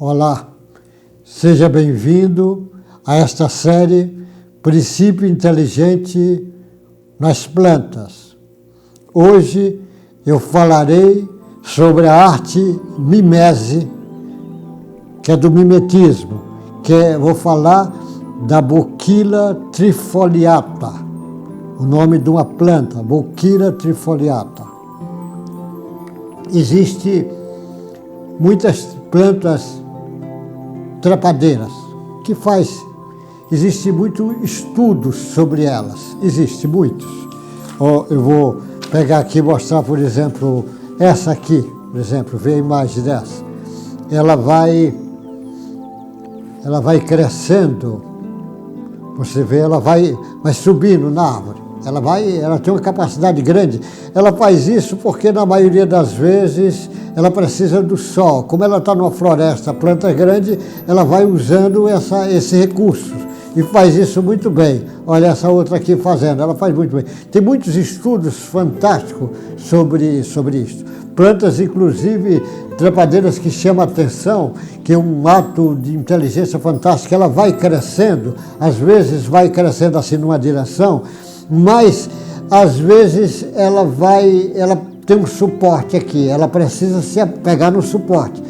Olá, seja bem-vindo a esta série Princípio Inteligente nas Plantas. Hoje eu falarei sobre a arte mimese, que é do mimetismo, vou falar da Bochyla trifoliata, o nome de uma planta, Bochyla trifoliata. Existem muitas plantas trepadeiras, existem muitos estudos sobre elas, existem muitos. Eu vou pegar aqui e mostrar, por exemplo, essa aqui, por exemplo, vê a imagem dessa. Ela vai crescendo, você vê, ela vai subindo na árvore. Ela tem uma capacidade grande. Ela faz isso porque, na maioria das vezes, ela precisa do sol. Como ela está numa floresta, a planta é grande, ela vai usando esse recurso e faz isso muito bem. Olha essa outra aqui fazendo, ela faz muito bem. Tem muitos estudos fantásticos sobre isso. Plantas, inclusive, trepadeiras que chamam a atenção, que é um ato de inteligência fantástica. Ela vai crescendo, às vezes vai crescendo assim numa direção, mas às vezes ela tem um suporte aqui, ela precisa se apegar no suporte.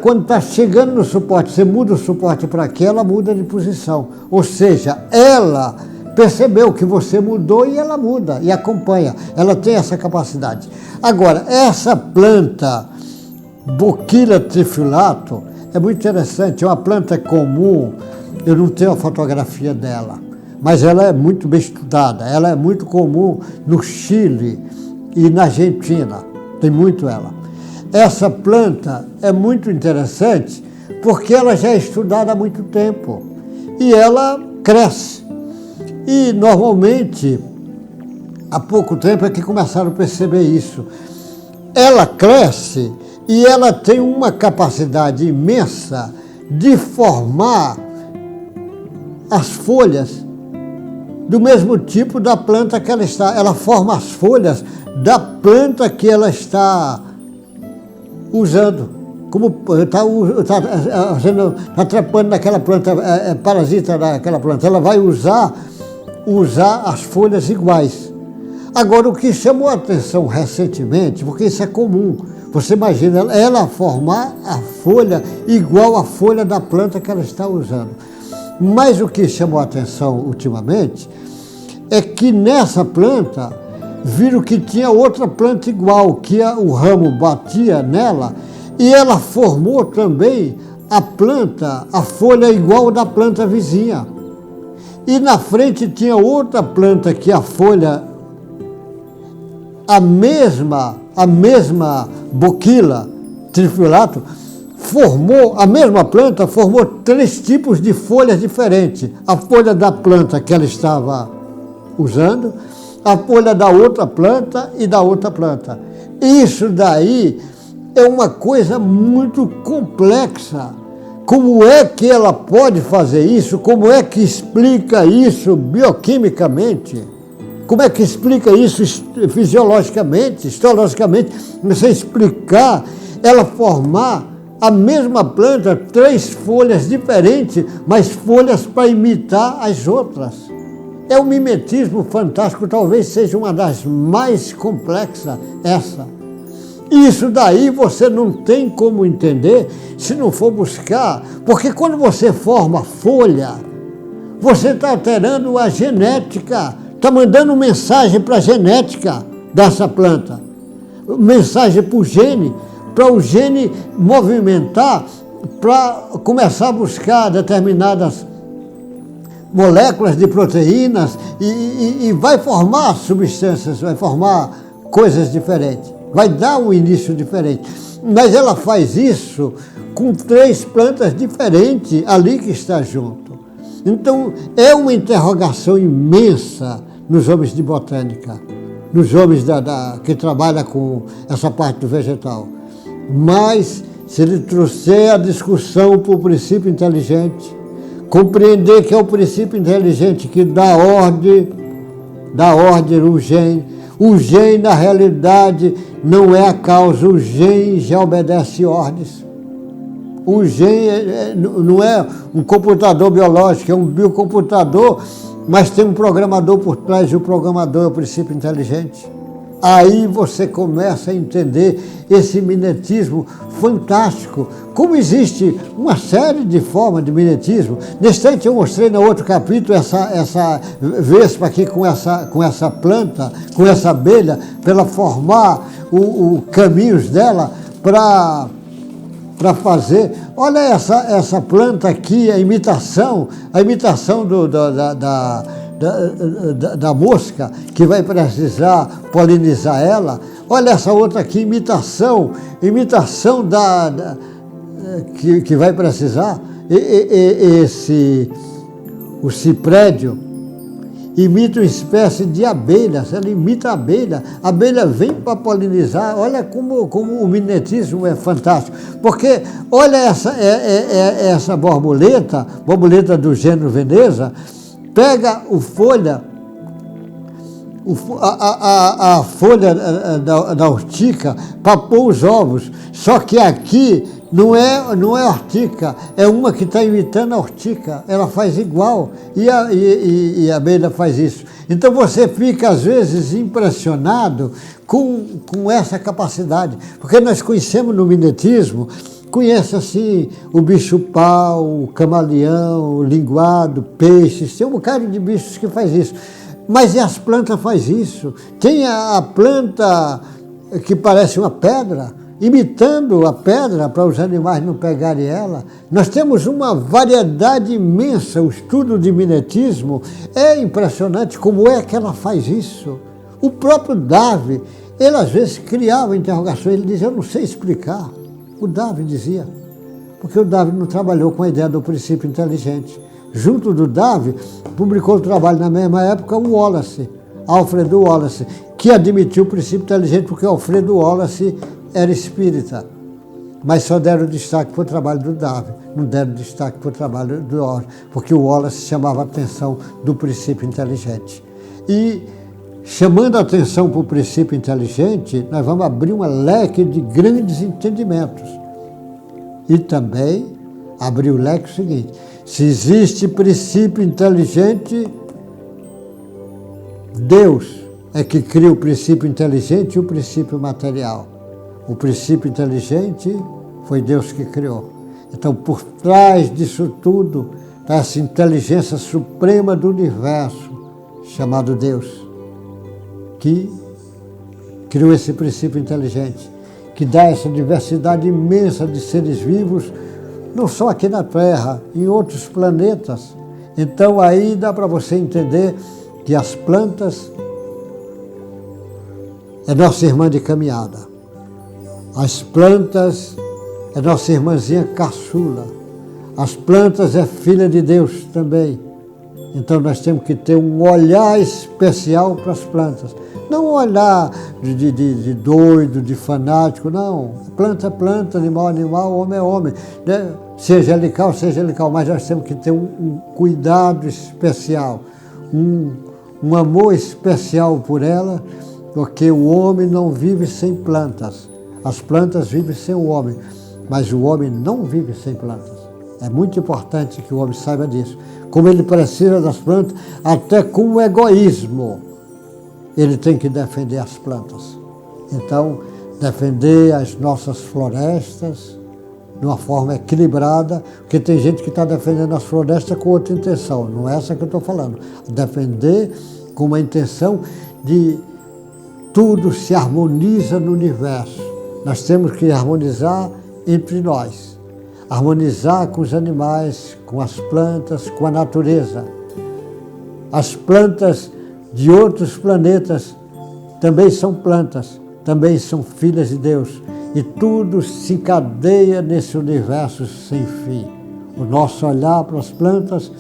Quando está chegando no suporte, você muda o suporte para aqui, ela muda de posição. Ou seja, ela percebeu que você mudou e ela muda e acompanha. Ela tem essa capacidade. Agora, essa planta, Bochyla trifoliata, é muito interessante, é uma planta comum, eu não tenho a fotografia dela, mas ela é muito bem estudada, ela é muito comum no Chile e na Argentina, tem muito ela. Essa planta é muito interessante porque ela já é estudada há muito tempo e ela cresce. E normalmente, há pouco tempo é que começaram a perceber isso. Ela cresce e ela tem uma capacidade imensa de formar as folhas do mesmo tipo da planta que ela está. Ela forma as folhas da planta que ela está usando. Como está trepando naquela planta, parasita daquela planta, ela vai usar as folhas iguais. Agora, o que chamou a atenção recentemente, porque isso é comum, você imagina ela formar a folha igual à folha da planta que ela está usando. Mas o que chamou a atenção ultimamente é que nessa planta viram que tinha outra planta igual, que o ramo batia nela e ela formou também a folha igual da planta vizinha. E na frente tinha outra planta que a folha, a mesma Bochyla trifoliata, a mesma planta formou 3 tipos de folhas diferentes. A folha da planta que ela estava usando, a folha da outra planta e da outra planta. Isso daí é uma coisa muito complexa. Como é que ela pode fazer isso? Como é que explica isso bioquimicamente? Como é que explica isso fisiologicamente, histologicamente? Você explicar, ela formar a mesma planta, 3 folhas diferentes, mas folhas para imitar as outras. É um mimetismo fantástico, talvez seja uma das mais complexas essa. Isso daí você não tem como entender se não for buscar, porque quando você forma folha, você está alterando a genética, está mandando mensagem para a genética dessa planta, mensagem para o gene movimentar, para começar a buscar determinadas moléculas de proteínas e vai formar substâncias, vai formar coisas diferentes, vai dar um início diferente. Mas ela faz isso com 3 plantas diferentes ali que está junto. Então, é uma interrogação imensa nos homens de botânica, nos homens que trabalham com essa parte do vegetal. Mas, se ele trouxer a discussão para o princípio inteligente, compreender que é o princípio inteligente que dá ordem no gene. O gene, na realidade, não é a causa, o gene já obedece ordens. Um gene não é um computador biológico, é um biocomputador, mas tem um programador por trás, e o programador é o princípio inteligente. Aí você começa a entender esse mimetismo fantástico. Como existe uma série de formas de mimetismo. Nesse instante eu mostrei no outro capítulo essa vespa aqui com essa planta, com essa abelha, para ela formar os caminhos dela para fazer. Olha essa planta aqui, a imitação da mosca que vai precisar polinizar ela. Olha essa outra aqui, imitação que vai precisar. O ciprédio imita uma espécie de abelha, ela imita a abelha vem para polinizar. Olha como o mimetismo é fantástico, porque olha essa borboleta do gênero Veneza, pega a folha da urtica para pôr os ovos, só que aqui não é ortica, é uma que está imitando a urtica, ela faz igual, e a abelha faz isso. Então você fica às vezes impressionado com essa capacidade, porque nós conhecemos no mimetismo, conhece assim o bicho-pau, o camaleão, o linguado, peixes, tem um bocado de bichos que faz isso. Mas e as plantas fazem isso? Tem a planta que parece uma pedra, imitando a pedra para os animais não pegarem ela. Nós temos uma variedade imensa, o estudo de mimetismo é impressionante como é que ela faz isso. O próprio Darwin, ele às vezes criava interrogações, ele dizia, eu não sei explicar. O Darwin dizia, porque o Darwin não trabalhou com a ideia do princípio inteligente. Junto do Darwin, publicou o trabalho na mesma época o Wallace, Alfredo Wallace, que admitiu o princípio inteligente porque Alfredo Wallace era espírita. Mas só deram destaque para o trabalho do Darwin, não deram destaque para o trabalho do Wallace, porque o Wallace chamava a atenção do princípio inteligente. E chamando a atenção para o princípio inteligente, nós vamos abrir um leque de grandes entendimentos. E também abrir o leque seguinte, se existe princípio inteligente, Deus é que cria o princípio inteligente e o princípio material. O princípio inteligente foi Deus que criou. Então, por trás disso tudo, está essa inteligência suprema do universo, chamado Deus, que criou esse princípio inteligente, que dá essa diversidade imensa de seres vivos, não só aqui na Terra, em outros planetas. Então aí dá para você entender que as plantas é nossa irmã de caminhada. As plantas é nossa irmãzinha caçula. As plantas é filha de Deus também. Então nós temos que ter um olhar especial para as plantas. Não um olhar de doido, de fanático, não. Planta é planta, animal é animal, homem é homem. Né? Seja angelical, mas nós temos que ter um cuidado especial, um amor especial por ela, porque o homem não vive sem plantas. As plantas vivem sem o homem, mas o homem não vive sem plantas. É muito importante que o homem saiba disso. Como ele precisa das plantas, até com o egoísmo, ele tem que defender as plantas. Então, defender as nossas florestas de uma forma equilibrada, porque tem gente que está defendendo as florestas com outra intenção, não é essa que eu estou falando. Defender com uma intenção de tudo se harmoniza no universo. Nós temos que harmonizar entre nós, harmonizar com os animais, com as plantas, com a natureza. As plantas de outros planetas também são plantas, também são filhas de Deus. E tudo se encadeia nesse universo sem fim. O nosso olhar para as plantas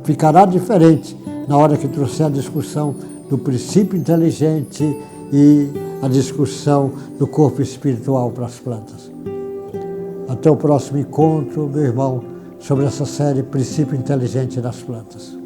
ficará diferente na hora que trouxer a discussão do princípio inteligente e a discussão do corpo espiritual para as plantas. Até o próximo encontro, meu irmão, sobre essa série Princípio Inteligente das Plantas.